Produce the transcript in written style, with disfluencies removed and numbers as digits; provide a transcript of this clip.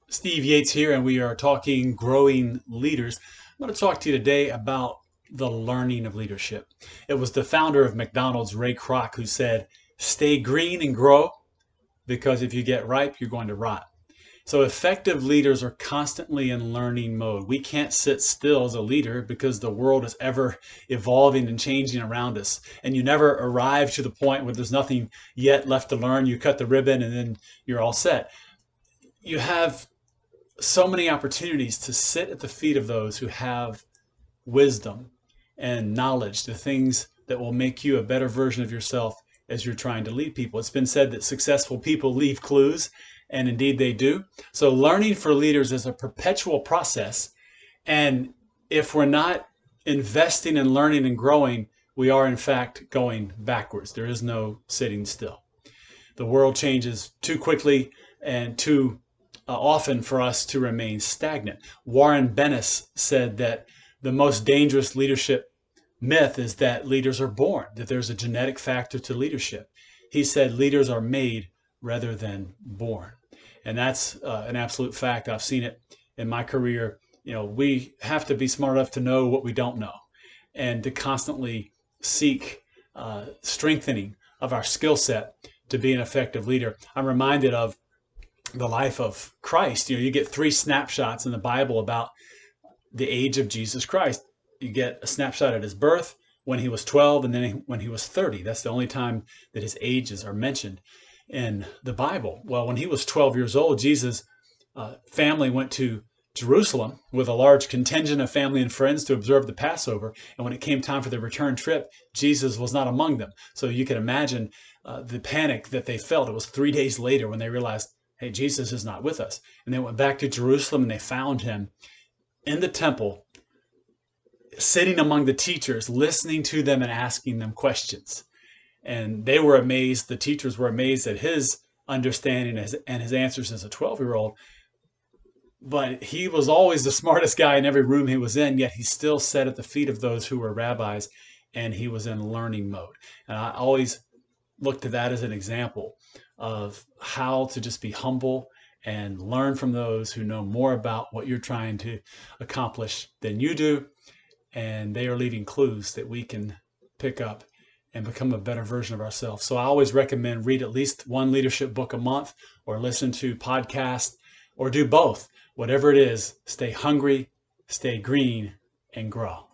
Steve Yates here, and we are talking growing leaders. I'm going to talk to you today about the learning of leadership. It was the founder of McDonald's, Ray Kroc, who said, "Stay green and grow, because if you get ripe, you're going to rot." So effective leaders are constantly in learning mode. We can't sit still as a leader because the world is ever evolving and changing around us. And you never arrive to the point where there's nothing yet left to learn. You cut the ribbon and then you're all set. You have so many opportunities to sit at the feet of those who have wisdom and knowledge, the things that will make you a better version of yourself as you're trying to lead people. It's been said that successful people leave clues, and indeed they do. So learning for leaders is a perpetual process. And if we're not investing in learning and growing, we are in fact going backwards. There is no sitting still. The world changes too quickly and too often for us to remain stagnant. Warren Bennis said that the most dangerous leadership myth is that leaders are born, that there's a genetic factor to leadership. He said leaders are made rather than born. And that's an absolute fact. I've seen it in my career. We have to be smart enough to know what we don't know and to constantly seek strengthening of our skill set to be an effective leader. I'm reminded of the life of Christ. You get three snapshots in the Bible about the age of Jesus Christ. You get a snapshot at his birth, when he was 12, and then when he was 30. That's the only time that his ages are mentioned in the Bible. Well, when he was 12 years old, Jesus' family went to Jerusalem with a large contingent of family and friends to observe the Passover. And when it came time for the return trip, Jesus was not among them. So you can imagine the panic that they felt. It was 3 days later when they realized, hey, Jesus is not with us. And they went back to Jerusalem and they found him in the temple, sitting among the teachers, listening to them and asking them questions. And they were amazed. The teachers were amazed at his understanding and his answers as a 12-year-old. But he was always the smartest guy in every room he was in, yet he still sat at the feet of those who were rabbis, and he was in learning mode. And I always look to that as an example of how to just be humble and learn from those who know more about what you're trying to accomplish than you do. And they are leaving clues that we can pick up and become a better version of ourselves. So I always recommend read at least one leadership book a month, or listen to podcasts, or do both. Whatever it is, stay hungry, stay green, and grow.